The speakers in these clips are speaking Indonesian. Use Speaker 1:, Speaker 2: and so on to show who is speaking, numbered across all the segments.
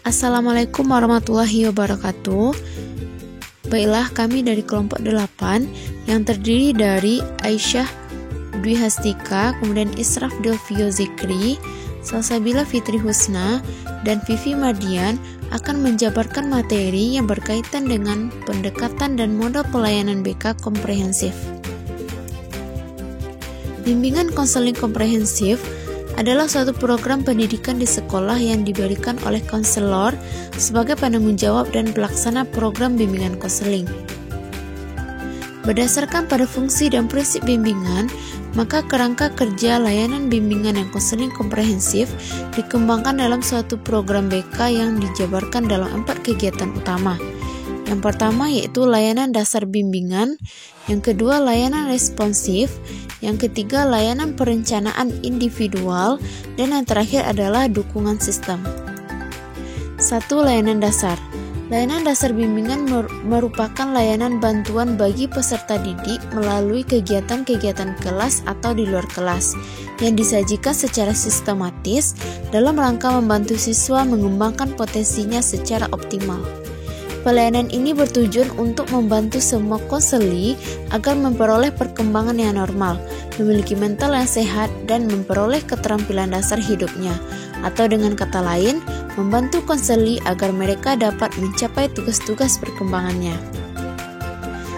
Speaker 1: Assalamualaikum warahmatullahi wabarakatuh. Baiklah, kami dari kelompok 8 yang terdiri dari Aisyah Dwi Hastika, kemudian Israf Delvio Zikri, Salsabila Fitri Husna, dan Vivi Mardian akan menjabarkan materi yang berkaitan dengan pendekatan dan model pelayanan BK komprehensif. Bimbingan konseling komprehensif adalah suatu program pendidikan di sekolah yang diberikan oleh konselor sebagai penanggung jawab dan pelaksana program bimbingan konseling. Berdasarkan pada fungsi dan prinsip bimbingan, maka kerangka kerja layanan bimbingan dan konseling komprehensif dikembangkan dalam suatu program BK yang dijabarkan dalam 4 kegiatan utama. Yang pertama yaitu layanan dasar bimbingan, yang kedua layanan responsif, yang ketiga layanan perencanaan individual, dan yang terakhir adalah dukungan sistem. 1. Layanan dasar. Layanan dasar bimbingan merupakan layanan bantuan bagi peserta didik melalui kegiatan-kegiatan kelas atau di luar kelas yang disajikan secara sistematis dalam rangka membantu siswa mengembangkan potensinya secara optimal. Pelayanan ini bertujuan untuk membantu semua konseli agar memperoleh perkembangan yang normal, memiliki mental yang sehat, dan memperoleh keterampilan dasar hidupnya. Atau dengan kata lain, membantu konseli agar mereka dapat mencapai tugas-tugas perkembangannya.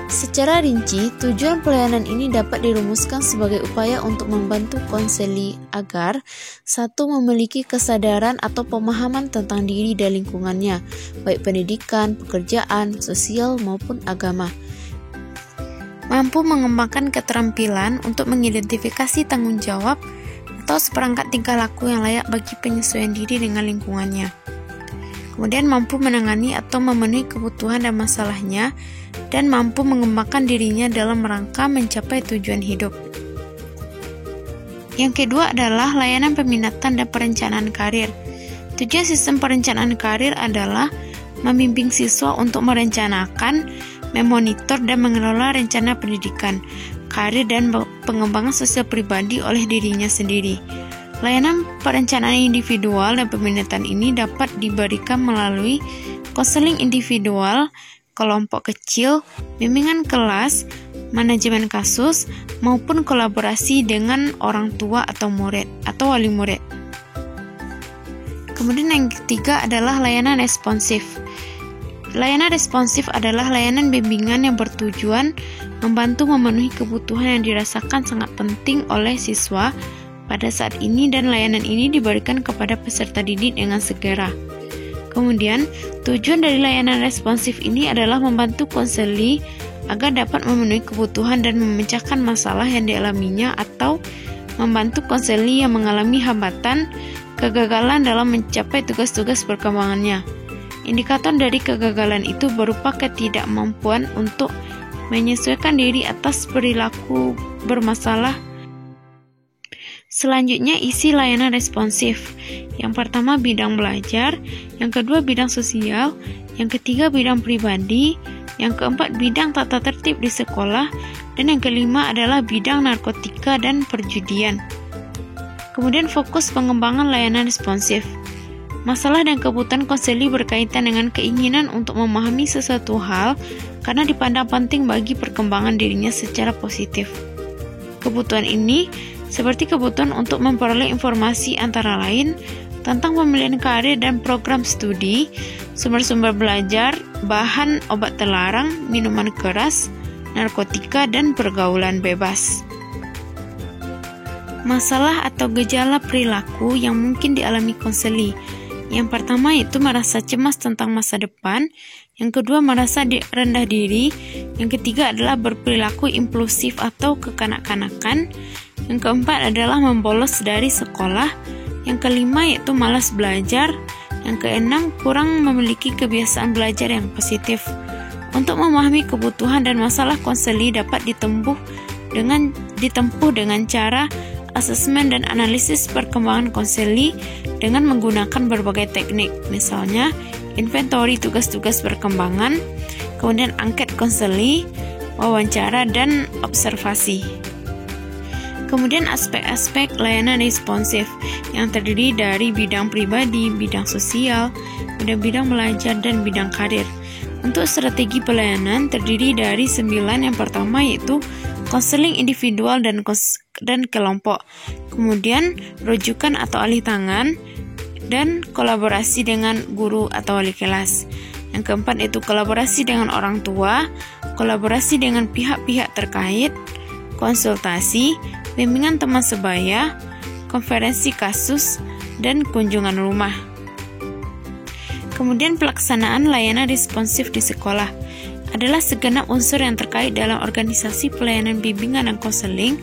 Speaker 1: Secara rinci, tujuan pelayanan ini dapat dirumuskan sebagai upaya untuk membantu konseli agar 1. Memiliki kesadaran atau pemahaman tentang diri dan lingkungannya, baik pendidikan, pekerjaan, sosial, maupun agama. Mampu mengembangkan keterampilan untuk mengidentifikasi tanggung jawab atau seperangkat tingkah laku yang layak bagi penyesuaian diri dengan lingkungannya. Kemudian mampu menangani atau memenuhi kebutuhan dan masalahnya, dan mampu mengembangkan dirinya dalam rangka mencapai tujuan hidup. Yang kedua adalah layanan peminatan dan perencanaan karir. Tujuan sistem perencanaan karir adalah membimbing siswa untuk merencanakan, memonitor, dan mengelola rencana pendidikan, karir, dan pengembangan sosial pribadi oleh dirinya sendiri. Layanan perencanaan individual dan peminatan ini dapat diberikan melalui konseling individual, kelompok kecil, bimbingan kelas, manajemen kasus, maupun kolaborasi dengan orang tua atau murid atau wali murid. Kemudian yang ketiga adalah layanan responsif. Layanan responsif adalah layanan bimbingan yang bertujuan membantu memenuhi kebutuhan yang dirasakan sangat penting oleh siswa pada saat ini, dan layanan ini diberikan kepada peserta didik dengan segera. Kemudian, tujuan dari layanan responsif ini adalah membantu konseli agar dapat memenuhi kebutuhan dan memecahkan masalah yang dialaminya, atau membantu konseli yang mengalami hambatan, kegagalan dalam mencapai tugas-tugas perkembangannya. Indikator dari kegagalan itu berupa ketidakmampuan untuk menyesuaikan diri atas perilaku bermasalah. Selanjutnya, isi layanan responsif. Yang pertama bidang belajar, yang kedua bidang sosial, yang ketiga bidang pribadi, yang keempat bidang tata tertib di sekolah, dan yang kelima adalah bidang narkotika dan perjudian. Kemudian fokus pengembangan layanan responsif. Masalah dan kebutuhan konseli berkaitan dengan keinginan untuk memahami sesuatu hal karena dipandang penting bagi perkembangan dirinya secara positif. Kebutuhan ini seperti kebutuhan untuk memperoleh informasi antara lain tentang pemilihan karir dan program studi, sumber-sumber belajar, bahan obat terlarang, minuman keras, narkotika, dan pergaulan bebas. Masalah atau gejala perilaku yang mungkin dialami konseli. Yang pertama yaitu merasa cemas tentang masa depan, yang kedua merasa rendah diri, yang ketiga adalah berperilaku impulsif atau kekanak-kanakan, yang keempat adalah membolos dari sekolah, yang kelima yaitu malas belajar, yang keenam kurang memiliki kebiasaan belajar yang positif. Untuk memahami kebutuhan dan masalah konseli dapat ditempuh dengan cara asesmen dan analisis perkembangan konseli dengan menggunakan berbagai teknik, misalnya inventori tugas-tugas perkembangan, kemudian angket konseli, wawancara, dan observasi. Kemudian aspek-aspek layanan responsif yang terdiri dari bidang pribadi, bidang sosial, bidang belajar, dan bidang karir. Untuk strategi pelayanan terdiri dari 9. Yang pertama yaitu konseling individual dan kelompok. Kemudian rujukan atau alih tangan dan kolaborasi dengan guru atau wali kelas. Yang keempat itu kolaborasi dengan orang tua, kolaborasi dengan pihak-pihak terkait, konsultasi, bimbingan teman sebaya, konferensi kasus, dan kunjungan rumah. Kemudian pelaksanaan layanan responsif di sekolah adalah segenap unsur yang terkait dalam organisasi pelayanan bimbingan dan konseling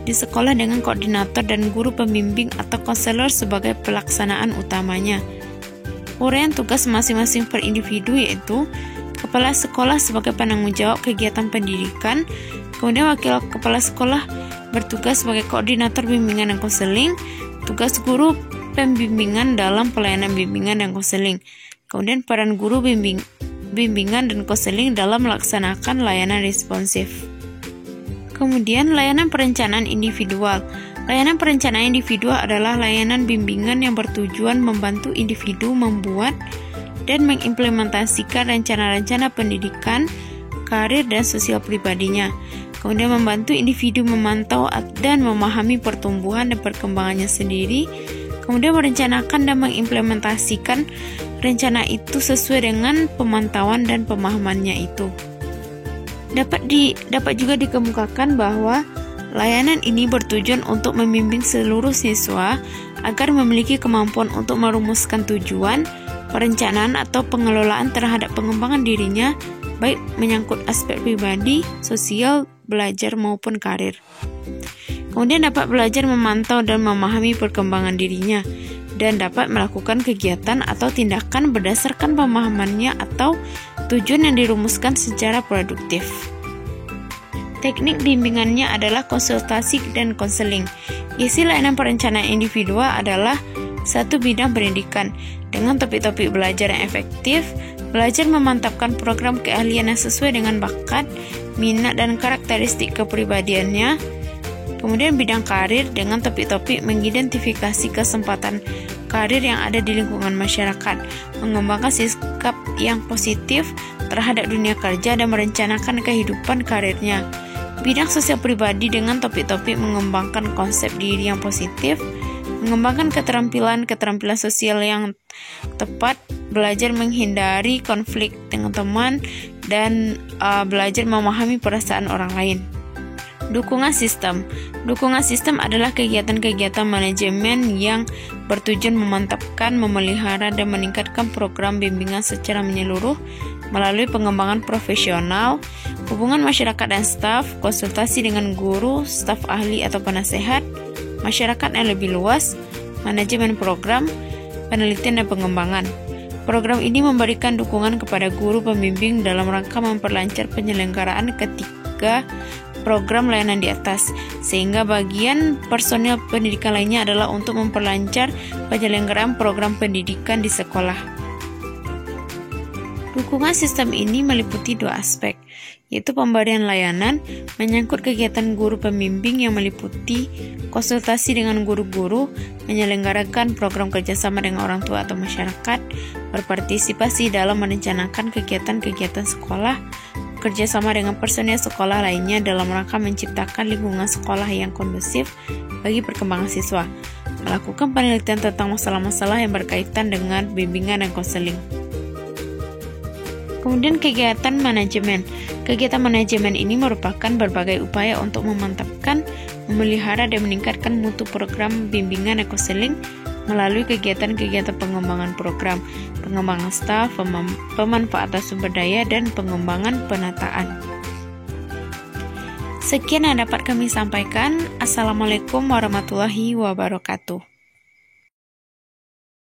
Speaker 1: di sekolah dengan koordinator dan guru pembimbing atau konselor sebagai pelaksanaan utamanya. Uraian tugas masing-masing per individu yaitu kepala sekolah sebagai penanggung jawab kegiatan pendidikan, kemudian wakil kepala sekolah bertugas sebagai koordinator bimbingan dan konseling, tugas guru pembimbingan dalam pelayanan bimbingan dan konseling, kemudian peran guru bimbingan dan konseling dalam melaksanakan layanan responsif. Kemudian layanan perencanaan individual. Layanan perencanaan individual adalah layanan bimbingan yang bertujuan membantu individu membuat dan mengimplementasikan rencana-rencana pendidikan, karir, dan sosial pribadinya. Kemudian membantu individu memantau dan memahami pertumbuhan dan perkembangannya sendiri, kemudian merencanakan dan mengimplementasikan rencana itu sesuai dengan pemantauan dan pemahamannya itu. Dapat juga dikemukakan bahwa layanan ini bertujuan untuk membimbing seluruh siswa agar memiliki kemampuan untuk merumuskan tujuan, perencanaan atau pengelolaan terhadap pengembangan dirinya, baik menyangkut aspek pribadi, sosial, belajar maupun karir. Kemudian dapat belajar memantau dan memahami perkembangan dirinya, dan dapat melakukan kegiatan atau tindakan berdasarkan pemahamannya atau tujuan yang dirumuskan secara produktif. Teknik bimbingannya adalah konsultasi dan konseling. Isi layanan perencanaan individual adalah satu bidang pendidikan dengan topik-topik belajar yang efektif, belajar memantapkan program keahlian yang sesuai dengan bakat, minat, dan karakteristik kepribadiannya. Kemudian bidang karir dengan topik-topik mengidentifikasi kesempatan karir yang ada di lingkungan masyarakat, mengembangkan sikap yang positif terhadap dunia kerja dan merencanakan kehidupan karirnya. Bidang sosial pribadi dengan topik-topik mengembangkan konsep diri yang positif, mengembangkan keterampilan sosial yang tepat, belajar menghindari konflik dengan teman, dan belajar memahami perasaan orang lain. Dukungan sistem. Dukungan sistem adalah kegiatan-kegiatan manajemen yang bertujuan memantapkan, memelihara, dan meningkatkan program bimbingan secara menyeluruh melalui pengembangan profesional, hubungan masyarakat dan staf, konsultasi dengan guru, staf ahli atau penasehat, masyarakat yang lebih luas, manajemen program, penelitian dan pengembangan. Program ini memberikan dukungan kepada guru pembimbing dalam rangka memperlancar penyelenggaraan ketiga program layanan di atas, sehingga bagian personil pendidikan lainnya adalah untuk memperlancar penyelenggaraan program pendidikan di sekolah. Dukungan sistem ini meliputi dua aspek, yaitu pemberian layanan menyangkut kegiatan guru pembimbing yang meliputi konsultasi dengan guru-guru, menyelenggarakan program kerjasama dengan orang tua atau masyarakat, berpartisipasi dalam merencanakan kegiatan-kegiatan sekolah, kerjasama dengan personel sekolah lainnya dalam rangka menciptakan lingkungan sekolah yang kondusif bagi perkembangan siswa, melakukan penelitian tentang masalah-masalah yang berkaitan dengan bimbingan dan konseling. Kemudian kegiatan manajemen. Kegiatan manajemen ini merupakan berbagai upaya untuk memantapkan, memelihara, dan meningkatkan mutu program bimbingan dan konseling melalui kegiatan-kegiatan pengembangan program, pengembangan staf, pemanfaatan sumber daya, dan pengembangan penataan. Sekian yang dapat kami sampaikan. Assalamualaikum warahmatullahi wabarakatuh.